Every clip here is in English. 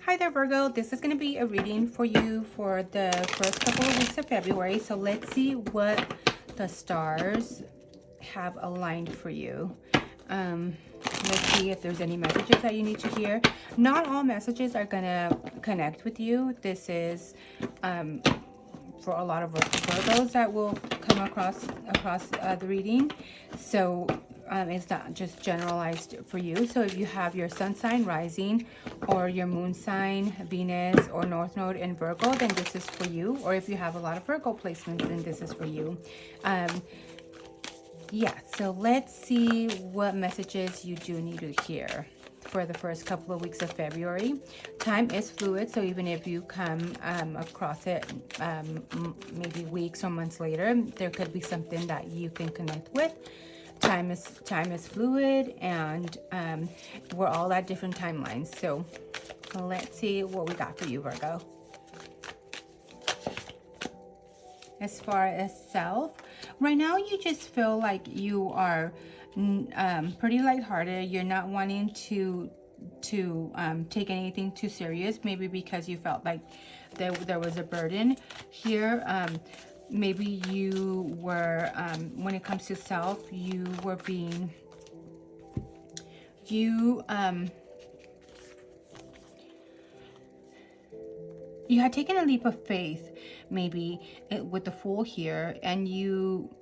Hi there, Virgo. This is going to be a reading for you for the first couple of weeks of February. So let's see what the stars have aligned for you. Let's see if there's any messages that you need to hear. Not all messages are going to connect with you. This is for a lot of Virgos that will come across the reading. So it's not just generalized for you. So if you have your sun sign rising or your moon sign, Venus or North Node in Virgo, then this is for you. Or if you have a lot of Virgo placements, then this is for you. Yeah, so let's see what messages you do need to hear for the first couple of weeks of February. Time is fluid, so even if you come across it maybe weeks or months later, there could be something that you can connect with. Time is fluid, and we're all at different timelines. So let's see what we got for you, Virgo. As far as self, right now you just feel like you are pretty lighthearted. You're not wanting to take anything too serious, maybe because you felt like there was a burden here. Maybe you were, when it comes to self, you were being, you had taken a leap of faith, maybe with the Fool here, and you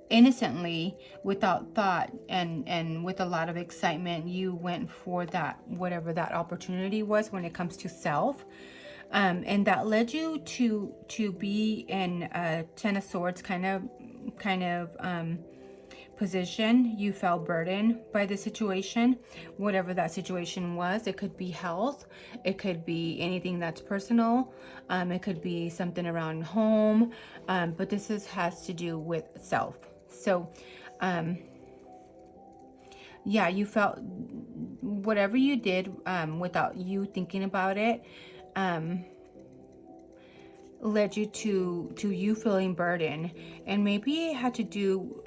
innocently, without thought and with a lot of excitement, you went for that, whatever that opportunity was when it comes to self. And that led you to be in a Ten of Swords kind of position. You felt burdened by the situation, whatever that situation was. It could be health, it could be anything that's personal, it could be something around home, but this has to do with self. So yeah, you felt whatever you did without you thinking about it led you to you feeling burdened. And maybe it had to do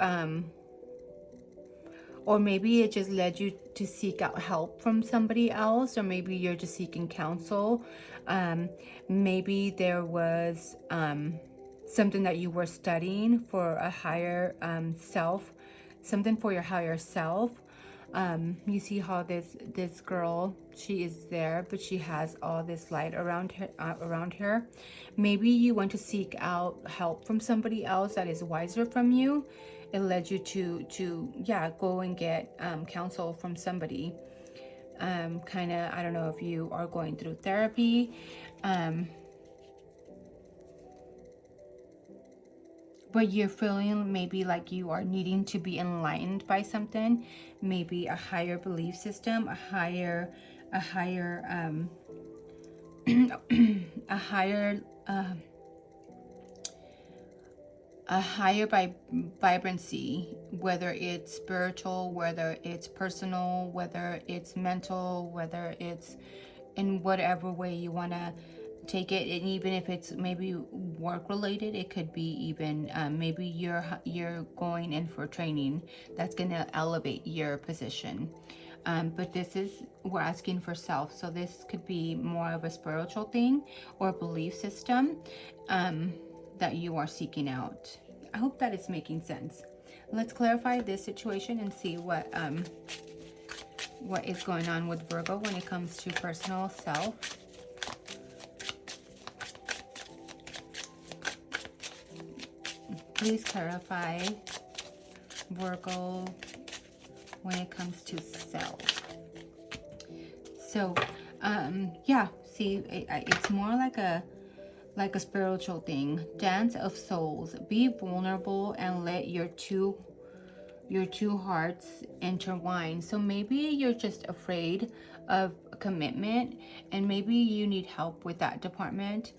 or maybe it just led you to seek out help from somebody else, or maybe you're just seeking counsel. Maybe there was something that you were studying for a higher self, something for your higher self. You see how this girl, she is there, but she has all this light around her. Maybe you want to seek out help from somebody else that is wiser from you. It led you to yeah, go and get counsel from somebody. Kind of, I don't know if you are going through therapy. But you're feeling maybe like you are needing to be enlightened by something, maybe a higher belief system, a higher vibrancy, whether it's spiritual, whether it's personal, whether it's mental, whether it's in whatever way you want to take it. And even if it's maybe work related, it could be even maybe you're going in for training that's going to elevate your position. But this is, we're asking for self, so this could be more of a spiritual thing or belief system that you are seeking out. I hope that it's making sense. Let's clarify this situation and see what is going on with Virgo when it comes to personal self. Please clarify, Virgo, when it comes to self. So, yeah, see, it's more like a spiritual thing. Dance of souls. Be vulnerable and let your two hearts intertwine. So maybe you're just afraid of commitment, and maybe you need help with that department.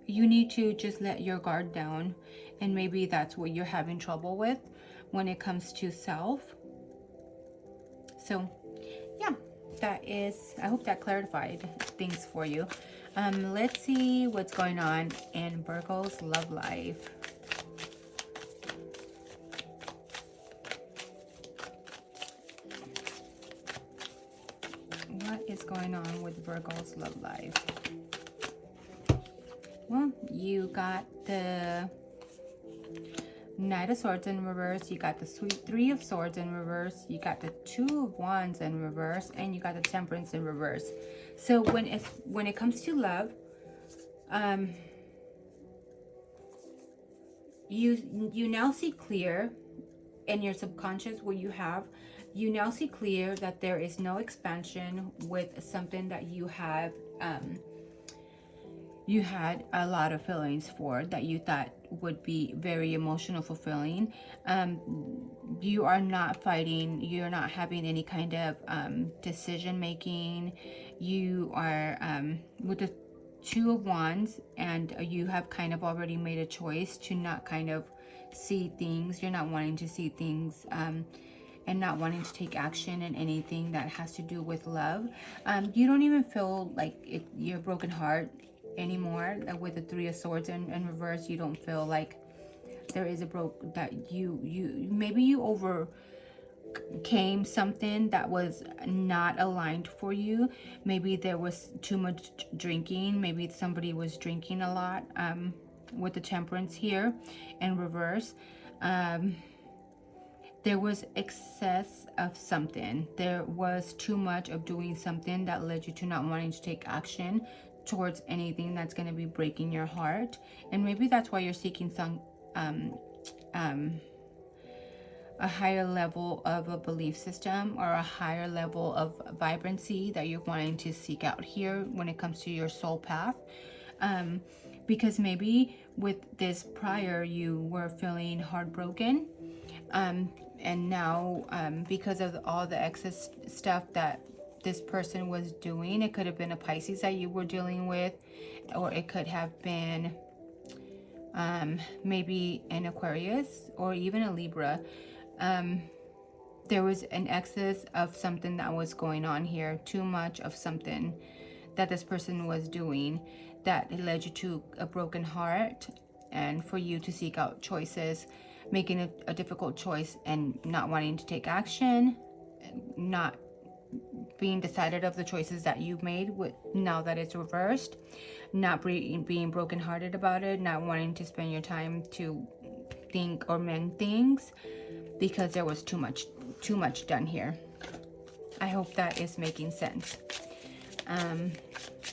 You need to just let your guard down, and maybe that's what you're having trouble with when it comes to self. So yeah, that is, I hope that clarified things for you. Let's see what's going on in Virgo's love life. What is going on with Virgo's love life? Well, you got the Knight of Swords in reverse, you got the Three of Swords in reverse, you got the Two of Wands in reverse, and you got the Temperance in reverse. So when it comes to love, you now see clear in your subconscious where you now see clear that there is no expansion with something that you had a lot of feelings for, that you thought would be very emotional fulfilling. You are not fighting, you're not having any kind of decision making. You are with the Two of Wands, and you have kind of already made a choice to not kind of see things. You're not wanting to see things and not wanting to take action in anything that has to do with love. You don't even feel like your broken heart anymore. With the Three of Swords in reverse, you don't feel like there is maybe you overcame something that was not aligned for you. Maybe there was too much drinking, maybe somebody was drinking a lot. With the Temperance here in reverse, there was excess of something. There was too much of doing something that led you to not wanting to take action towards anything that's going to be breaking your heart. And maybe that's why you're seeking some a higher level of a belief system, or a higher level of vibrancy that you're wanting to seek out here when it comes to your soul path. Because maybe with this prior, you were feeling heartbroken, and now because of all the excess stuff that this person was doing, it could have been a Pisces that you were dealing with, or it could have been maybe an Aquarius or even a Libra. There was an excess of something that was going on here, too much of something that this person was doing that led you to a broken heart, and for you to seek out choices, making a difficult choice and not wanting to take action, not being decided of the choices that you've made with now that it's reversed, not being brokenhearted about it, not wanting to spend your time to think or mend things because there was too much done here. I hope that is making sense.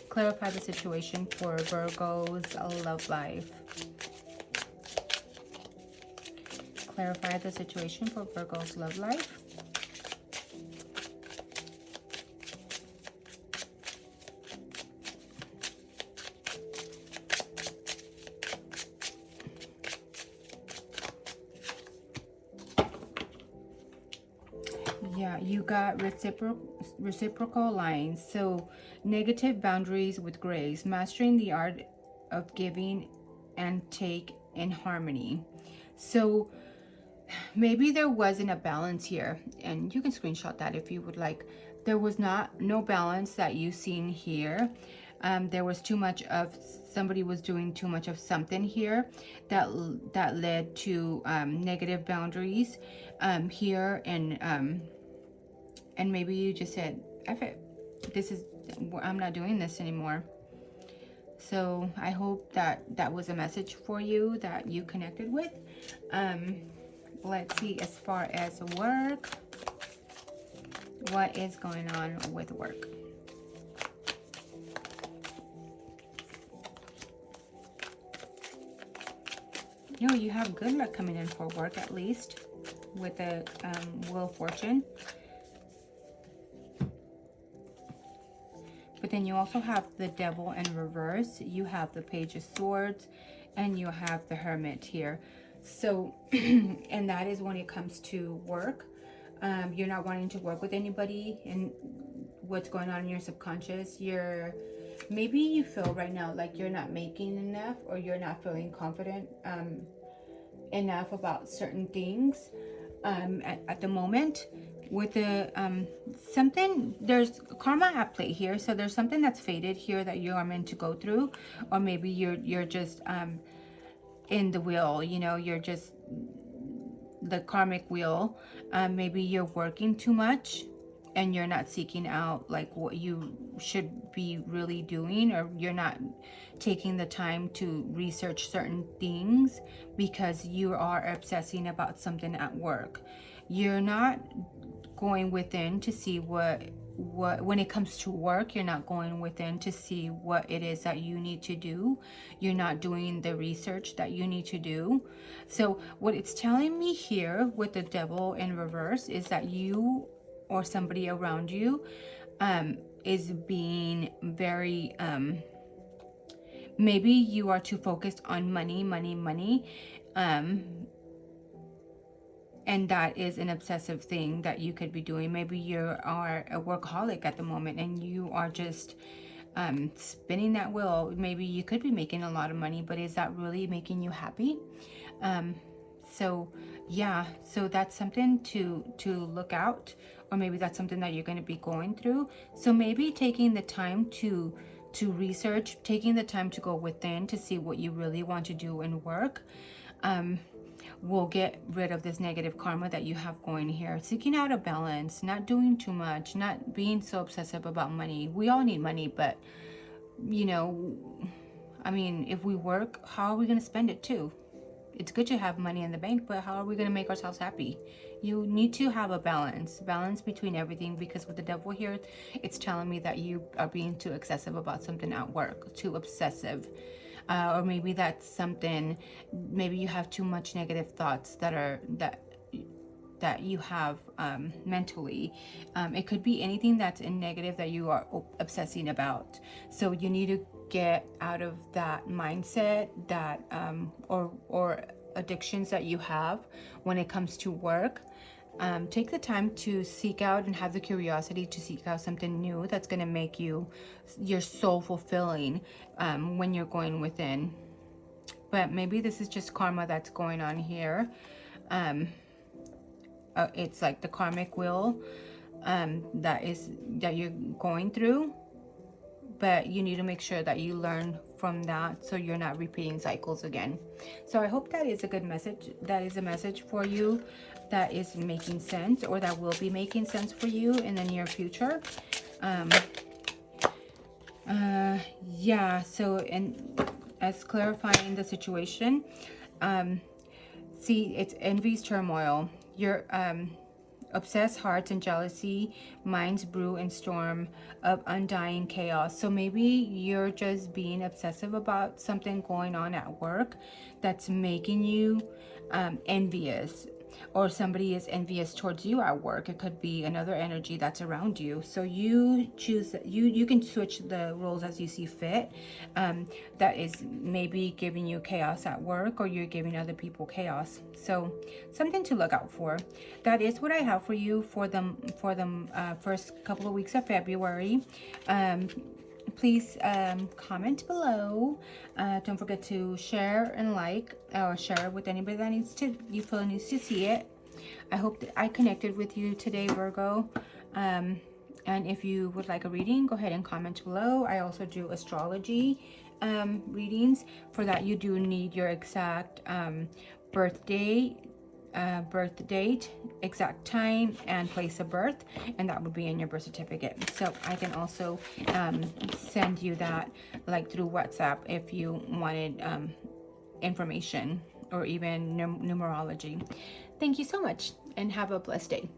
Clarify the situation for Virgo's love life. Clarify the situation for Virgo's love life. Yeah, you got reciprocal lines. So negative boundaries with grace, mastering the art of giving and take in harmony. So maybe there wasn't a balance here, and you can screenshot that if you would like. There was no balance that you seen here. There was too much of somebody was doing too much of something here that led to negative boundaries here, and maybe you just said, F it, I'm not doing this anymore. So I hope that was a message for you that you connected with. Let's see, as far as work, what is going on with work? You have good luck coming in for work, at least with the Wheel of Fortune. But then you also have the Devil in reverse. You have the Page of Swords, and you have the Hermit here. So, and that is when it comes to work. You're not wanting to work with anybody, and what's going on in your subconscious. Maybe you feel right now like you're not making enough, or you're not feeling confident enough about certain things at the moment. With the there's karma at play here, so there's something that's faded here that you are meant to go through, or maybe you're just in the wheel, you're just the karmic wheel. Maybe you're working too much and you're not seeking out like what you should be really doing, or you're not taking the time to research certain things because you are obsessing about something at work. You're not going within to see what when it comes to work, you're not going within to see what it is that you need to do. You're not doing the research that you need to do. So what it's telling me here with the devil in reverse is that you or somebody around you is being very maybe you are too focused on money, and that is an obsessive thing that you could be doing. Maybe you are a workaholic at the moment and you are just spinning that wheel. Maybe you could be making a lot of money, but is that really making you happy? So yeah, so that's something to look out, or maybe that's something that you're going to be going through. So maybe taking the time to research, taking the time to go within to see what you really want to do in work, will get rid of this negative karma that you have going here. Seeking out a balance, not doing too much, not being so obsessive about money. We all need money, but you know, I mean, if we work, how are we going to spend it too? It's good to have money in the bank, but how are we going to make ourselves happy? You need to have a balance between everything, because with the devil here, it's telling me that you are being too excessive about something at work, too obsessive. Or maybe that's something, maybe you have too much negative thoughts that you have mentally. It could be anything that's in negative that you are obsessing about. So you need to get out of that mindset, that or addictions that you have when it comes to work. Take the time to seek out and have the curiosity to seek out something new that's going to make your soul fulfilling when you're going within. But maybe this is just karma that's going on here. It's like the karmic wheel that you're going through, but you need to make sure that you learn from that so you're not repeating cycles again. So I hope that is a good message. That is a message for you that is making sense, or that will be making sense for you in the near future. Yeah, so, and as clarifying the situation, see, it's envy's turmoil. Your obsessed hearts and jealousy, minds brew and storm of undying chaos. So maybe you're just being obsessive about something going on at work that's making you envious, or somebody is envious towards you at work. It could be another energy that's around you. So you choose, you can switch the roles as you see fit. That is maybe giving you chaos at work, or you're giving other people chaos. So something to look out for. That is what I have for you for the first couple of weeks of February. Please comment below. Don't forget to share and like, or share with anybody that you feel needs to see it. I hope that I connected with you today, Virgo. And if you would like a reading, go ahead and comment below. I also do astrology readings. For that, you do need your exact birthday, birth date, exact time, and place of birth, and that would be in your birth certificate. So I can also send you that like through WhatsApp if you wanted information, or even numerology. Thank you so much, and have a blessed day.